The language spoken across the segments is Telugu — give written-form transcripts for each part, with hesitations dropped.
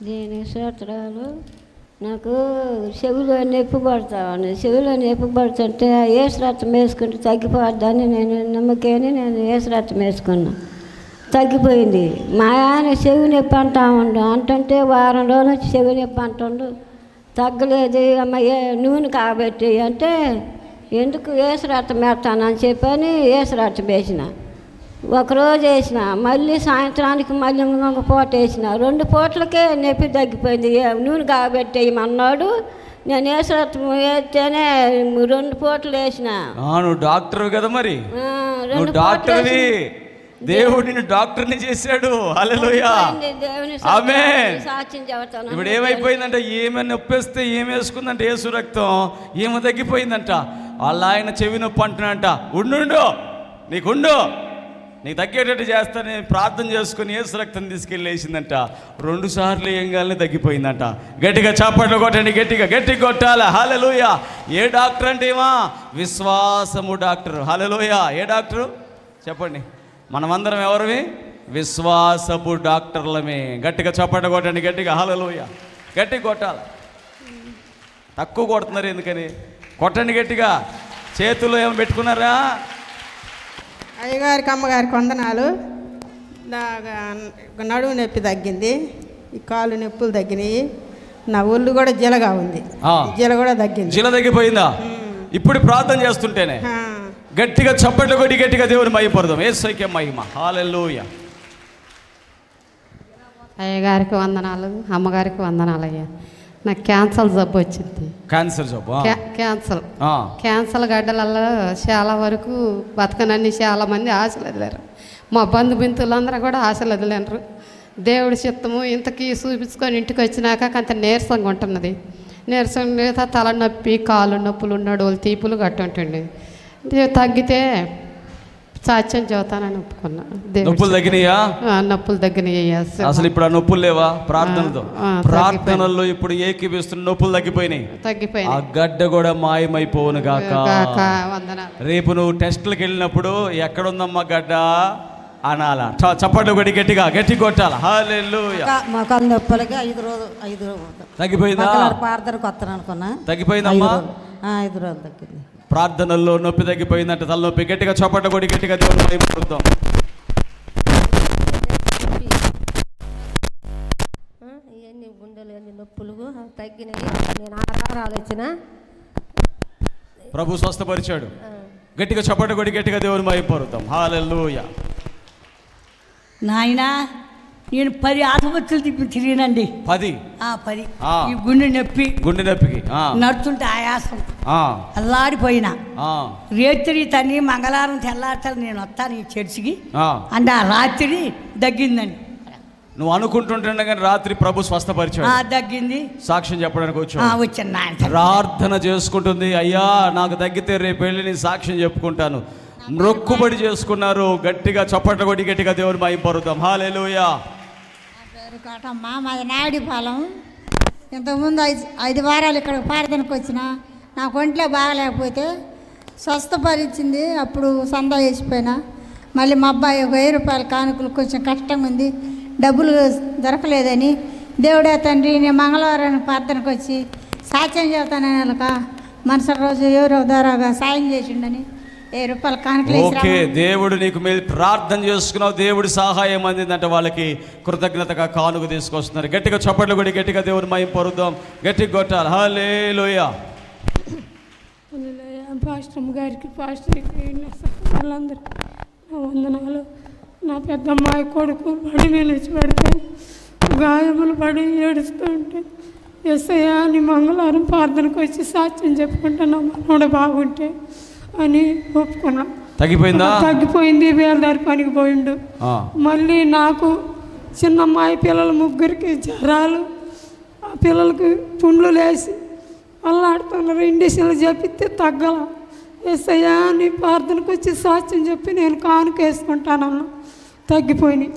దీని స్తోత్రాలు. నాకు చెవిలో నొప్పి పడతాను. చెవిలో నొప్పి పడుతుంటే ఏసు రక్తం వేసుకుంటే తగ్గిపోద్దని నేను నమ్మకని నేను ఏసు రక్తం వేసుకున్నా. తగ్గిపోయింది. మా ఆయన చెవి నొప్పి అంటుంటే వారం రోజుల నుంచి చెవి నొప్పి అంటుండు. తగ్గలేదు. అమ్మాయి నూనె కాబెట్టి అంటే ఎందుకు ఏసు రక్తం వేస్తానని చెప్పని ఏసు రక్తం వేసిన. ఒకరోజు వేసిన, మళ్ళీ సాయంత్రానికి మళ్ళీ ఇంకొక పూట వేసిన. 2 పూటలకే నొప్పి తగ్గిపోయింది. నూనె కాబెట్టేయమన్నాడు. నేను వేసరత్వం వేస్తేనే 2 పూటలు వేసిన. నువ్వు డాక్టర్ కదా, మరి నువ్వు డాక్టర్వి. దేవుడు నిన్ను డాక్టర్ని చేశాడు. హల్లెలూయా, ఆమేన్. ఇప్పుడు ఏమైపోయిందంటే ఏమైనా నొప్పిస్తే ఏమి వేసుకుందంటే యేసు రక్తం ఏమో తగ్గిపోయిందంట. వాళ్ళ ఆయన చెవి నొప్పి అంటున్నాడంట. ఉండు, నీకు తగ్గేటట్టు చేస్తానని ప్రార్థన చేసుకుని యేసు రక్తం తీసుకెళ్ళి వేసిందంట. 2 సార్లు ఏం కాలని తగ్గిపోయిందంట. గట్టిగా చప్పట్లు కొట్టండి, గట్టిగా కొట్టాల. హల్లెలూయా. ఏ డాక్టర్ అంటే ఏమా? విశ్వాసము డాక్టర్. హల్లెలూయా. ఏ డాక్టరు చెప్పండి? మనమందరం ఎవరివి? విశ్వాసపు డాక్టర్లమే. గట్టిగా చప్పట్లు కొట్టండి, గట్టిగా. హల్లెలూయా. గట్టిగా కొట్టాలి. తక్కువ కొడుతున్నారు ఎందుకని? కొట్టండి గట్టిగా. చేతుల్లో ఏమో పెట్టుకున్నారా? అయ్యగారికి అమ్మగారికి వందనాలు. నడుము నొప్పి తగ్గింది, ఈ కాలు నొప్పులు తగ్గినాయి, నా ఒళ్ళు కూడా జిలగా ఉంది. జిల కూడా తగ్గింది. జిల తగ్గిపోయిందా? ఇప్పుడు ప్రార్థన చేస్తుంటేనే గట్టిగా చప్పట్లు కొట్టి గట్టిగా దేవుని మహిమపడదాం. యేసుకే మహిమ. హల్లెలూయా. అయ్యగారికి వందనాలు, అమ్మగారికి వందనాలు. అయ్యా, నాకు క్యాన్సర్ జబ్బు వచ్చింది. క్యాన్సర్ జబ్బు? క్యాన్సర్ గడ్డలలో చాలా వరకు బతకనని చాలా మంది ఆశలు వదిలేరు. మా బంధుమిత్రులందరూ కూడా ఆశలు వదిలేరు. దేవుడి చిత్తము ఇంతకీ చూపించుకొని ఇంటికి వచ్చినాక కొంత నీరసంగా ఉంటున్నది. నీరసం లేదా తలనొప్పి, కాళ్ళు నొప్పులు, నడువులు తీపులు గట్టుంటుండే. తగ్గితే సాక్ష్యం చెబుతానని ఒప్పుకున్నా. నొప్పులు తగ్గినాయా? నొప్పులు తగ్గినాయి. అసలు ఇప్పుడు ఆ నొప్పులు లేవా? ప్రార్థనలో ఇప్పుడు ఏకీపిస్తున్న నొప్పులు తగ్గిపోయినాయి. ఆ గడ్డ కూడా మాయమైపోవును గాక. రేపు నువ్వు టెస్టులకు వెళ్ళినప్పుడు ఎక్కడుందమ్మా గడ్డ అనాలా? చప్పట్లు కొట్టి గట్టిగా కొట్టాల. హల్లెలూయా. మోకాలు నొప్పులకి 5 రోజులు తగ్గిపోయిందా? ప్రార్థనకు వస్తాను అనుకున్నా. తగ్గిపోయిందమ్మా? 5 రోజులు తగ్గింది. ప్రార్థనల్లో నొప్పి తగ్గిపోయిందంటే తలనొప్పి. గట్టిగా చప్పట్లు కొట్టి గట్టిగా దేవుని మహిమపడదాం. ఇవన్నీ గుండెలు అన్ని నొప్పులు తగ్గినాయి. నేను ఆధారాలు వచ్చిన ప్రభు స్వస్థపరిచాడు. గట్టిగా చప్పట్లు కొట్టి గట్టిగా దేవుని మహిమపడదాం. హల్లెలూయా. నాయనా, నేను 10 ఆసుపత్రులు తిరిగినండి. 10? ఈ గుండె నొప్పికి నడుచుంటే ఆయాసం అల్లాడిపోయినా. రేత్రి తన్ని మంగళవారం తెల్లార్తలు నేను వస్తాను ఈ చర్చికి అంటే ఆ రాత్రి తగ్గిందండి. నువ్వు అనుకుంటుంటే కానీ రాత్రి ప్రభు స్వస్థపరిచాడు. తగ్గింది. సాక్ష్యం చెప్పడానికి వచ్చాను. ప్రార్థన చేసుకుంటుంది. అయ్యా నాకు తగ్గితే రేపు వెళ్ళి నేను సాక్ష్యం చెప్పుకుంటాను. మొక్కుబడి చేసుకున్నారు. గట్టిగా చప్పట్లు కొట్టి గట్టిగా దేవుని మహిమపడదాం. హల్లెలూయా. కోటమ్మా, మాది నాయుడిపాలెం. ఇంతకుముందు 5 వారాలు ఇక్కడ ప్రార్థనకు వచ్చిన నాకు ఒంట్లో బాగలేకపోతే స్వస్థపరిచింది. అప్పుడు సందా వేసిపోయినా. మళ్ళీ మా అబ్బాయి 1000 రూపాయల కానుకలు కొంచెం కష్టంగా ఉంది, డబ్బులు దొరకలేదని దేవుడే తండ్రి నేను మంగళవారం ప్రార్థనకు వచ్చి సాక్ష్యం చెబుతానని వాళ్ళక మరుసటి రోజు ఎవరో ద్వారాగా సాయం చేసిండని 1000 రూపాయల కానుకలు. ఓకే, దేవుడు నీకు మీరు ప్రార్థన చేసుకున్నావు, దేవుడి సహాయం అందిందంటే వాళ్ళకి కృతజ్ఞతగా కానుక తీసుకొస్తున్నారు. గట్టిగా చప్పట్లు కొట్టి గట్టిగా దేవుని మహిమపరుద్దాం. గట్టిగా కొట్టాలి. హల్లెలూయా. పాస్టర్ గారికి, పాస్టర్కి, వాళ్ళందరూ నా వందనాలు. నా పెద్దమ్మాయి కొడుకు బడి నిలిచి పడితే గాయములు పడి ఏడుస్తూ ఉంటే ఎస్ఐయా నీ మంగళవారం ప్రార్థనకు వచ్చి సాక్ష్యం చెప్పుకుంటా నా మనోడు బాగుంటే అని ఒప్పుకున్నా. తగ్గిపోయిందా? తగ్గిపోయింది. వేలదారి పనికి పోయిండు. మళ్ళీ నాకు చిన్నమ్మాయి పిల్లలు 3కి జ్వరాలు, ఆ పిల్లలకి పుండ్లు లేసి అల్లాడుతున్నారు. ఇండిషన్లు చెప్పితే తగ్గల. ఎస్ఐయా నీ ప్రార్థనకు వచ్చి సాక్ష్యం చెప్పి నేను కానుక వేసుకుంటానన్నా. తగ్గిపోయినాయి.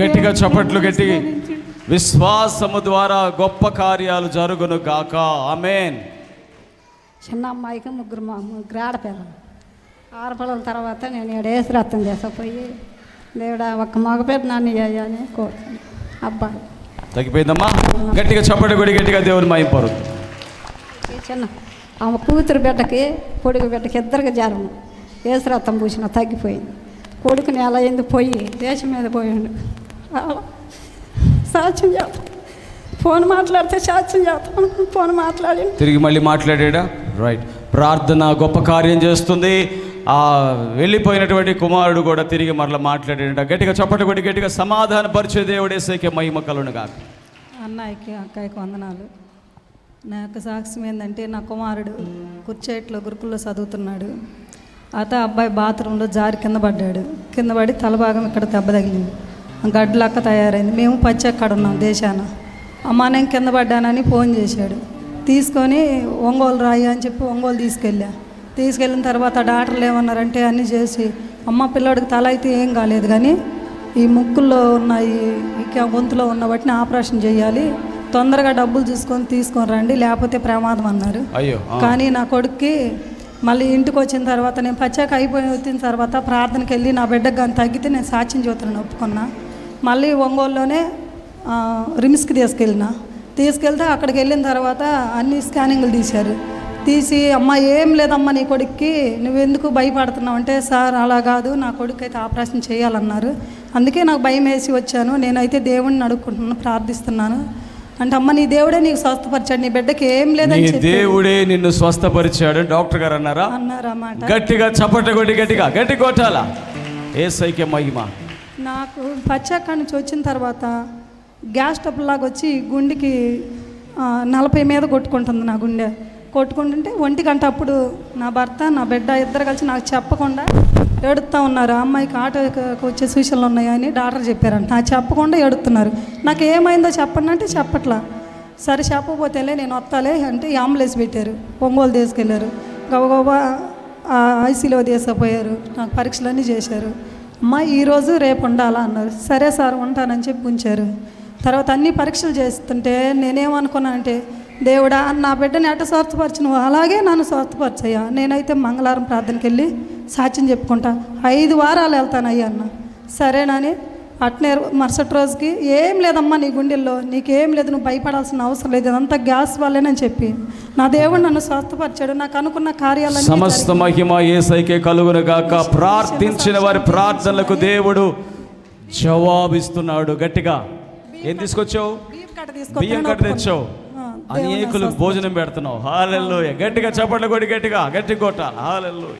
గట్టిగా చప్పట్లు గట్టి. విశ్వాసము ద్వారా గొప్ప కార్యాలు జరుగును గాక. ఆమేన్. చిన్న అమ్మాయికి 3 ఆడపిల్లలు. ఆడపిల్లల తర్వాత నేను ఏసు రక్తం చేసపోయి దేవుడా ఒక్క మగపిల్ల నన్ను అని కోరుతాను. అబ్బాయి తగ్గిపోయిందమ్మా. గట్టిగా చప్పటి కొడి గట్టిగా దేవుని మహిమ. చిన్న ఆమె కూతురు బిడ్డకి కొడుకు బిడ్డకి ఇద్దరికి జ్వరం, యేసు రక్తం పూసిన తగ్గిపోయింది. కొడుకుని ఎలా అయింది పోయి దేశం మీద పోయిండు. సాక్ష్యం చేస్తాం, ఫోన్ మాట్లాడితే సాక్ష్యం చేస్తాం. ఫోన్ మాట్లాడి తిరిగి మళ్ళీ మాట్లాడా. రైట్. ప్రార్థన గొప్ప కార్యం చేస్తుంది. ఆ వెళ్ళిపోయినటువంటి కుమారుడు కూడా తిరిగి మరలా మాట్లాడాడంట. గట్టిగా చప్పటి కొడి గట్టిగా సమాధాన పరిచే దేవుడేసైకే మహిమ కలుగును గాక. అన్నయ్యకి అక్కయ్యకి వందనాలు. నా యొక్క సాక్ష్యం ఏంటంటే, నా కుమారుడు కుర్చేట్లో గురుకుల్లో చదువుతున్నాడు. అబ్బాయి బాత్రూంలో జారి కింద పడ్డాడు. కింద పడి తలభాగం ఇక్కడ దెబ్బ తగిలింది, గడ్డలక్క తయారైంది. మేము పచ్చి అక్కడ ఉన్నాం దేశాన. అమ్మ నేను కింద పడ్డానని ఫోన్ చేశాడు. తీసుకొని ఒంగోలు రాయి అని చెప్పి ఒంగోలు తీసుకెళ్ళిన తర్వాత డాక్టర్లు ఏమన్నారంటే అన్నీ చేసి, అమ్మ పిల్లోడికి తల అయితే ఏం కాలేదు, కానీ ఈ ముక్కుల్లో ఉన్న ఈ గొంతులో ఉన్న వాటిని ఆపరేషన్ చేయాలి, తొందరగా డబ్బులు తీసుకొని రండి లేకపోతే ప్రమాదం అన్నారు. కానీ నా కొడుక్కి మళ్ళీ ఇంటికి వచ్చిన తర్వాత నేను పచ్చాక వచ్చిన తర్వాత ప్రార్థనకి వెళ్ళి నా బిడ్డకు కానీ తగ్గితే నేను సాక్ష్యం చూతున్నాను ఒప్పుకున్నా. మళ్ళీ ఒంగోలులోనే రిమ్స్కి తీసుకెళ్తే అక్కడికి వెళ్ళిన తర్వాత అన్ని స్కానింగ్లు తీసి అమ్మ ఏం లేదమ్మా నీ కొడుక్కి, నువ్వెందుకు భయపడుతున్నావు అంటే, సార్ అలా కాదు నా కొడుకు అయితే ఆపరేషన్ చేయాలన్నారు, అందుకే నాకు భయం వేసి వచ్చాను, నేనైతే దేవుడిని అడుక్కుంటున్నాను ప్రార్థిస్తున్నాను అంటే, అమ్మ నీ దేవుడే నీకు స్వస్థపరిచాడు, నీ బిడ్డకి ఏం లేదని దేవుడే నిన్ను స్వస్థపరిచాడు డాక్టర్ గారు అన్నారన్నమాట. గట్టిగా చప్పట కొట్టి గట్టి కొట్టాలా. యేసయ్యకే మహిమ. నాకు పచ్చాక నుంచి వచ్చిన తర్వాత గ్యాస్ ట్రబుల్ లాగా వచ్చి గుండెకి 40 మీద కొట్టుకుంటుంది. నా గుండె కొట్టుకుంటుంటే 1 గంట అప్పుడు నా భర్త నా బిడ్డ ఇద్దరు కలిసి నాకు చెప్పకుండా ఏడుస్తూ ఉన్నారు. అమ్మాయికి ఆటోకి వచ్చే సూచనలు ఉన్నాయని డాక్టర్ చెప్పారంట. నాకు చెప్పకుండా ఏడుస్తున్నారు. నాకు ఏమైందో చెప్పండి అంటే చెప్పట్లా. సరే చెప్పకపోతేలే నేను వస్తాలే అంటే అంబులెన్స్ పెట్టారు, ఒంగోలు తీసుకెళ్ళారు. గబగబా ఐసీలో తీసుకుపోయారు. నాకు పరీక్షలన్నీ చేశారు. అమ్మ ఈరోజు రేపు ఉండాలా అన్నారు. సరే సార్ ఉంటానని చెప్పి ఉంచారు. తర్వాత అన్ని పరీక్షలు చేస్తుంటే నేనేమనుకున్నానంటే, దేవుడా నా బిడ్డని ఎట్ట స్వార్థపరిచినవు అలాగే నన్ను స్వార్థపరిచయ్యా, నేనైతే మంగళవారం ప్రార్థనకి వెళ్ళి సాక్ష్యం చెప్పుకుంటా 5 వారాలు వెళ్తానయ్యా అన్న. సరేనని అట్నే మరుసటి రోజుకి ఏం లేదమ్మా నీ గుండెల్లో, నీకేం లేదు, నువ్వు భయపడాల్సిన అవసరం లేదు, ఇదంతా గ్యాస్ వల్లేనని చెప్పి నా దేవుడు నన్ను స్వస్థపరిచాడు. నాకు అనుకున్న కార్యాలన్నీ సమస్త మహిమ యేసయ్యకే కలుగును గాక. ప్రార్థించిన వారి ప్రార్థనలకు దేవుడు జవాబిస్తున్నాడు. గట్టిగా ఏం తీసుకొచ్చావు? బియ్యం కట్ట తెచ్చావు, అనేకులకు భోజనం పెడుతున్నావు. హల్లెలూయా. గట్టిగా చప్పట్లు కొట్టి గట్టి కొట్టాలి. హల్లెలూయా.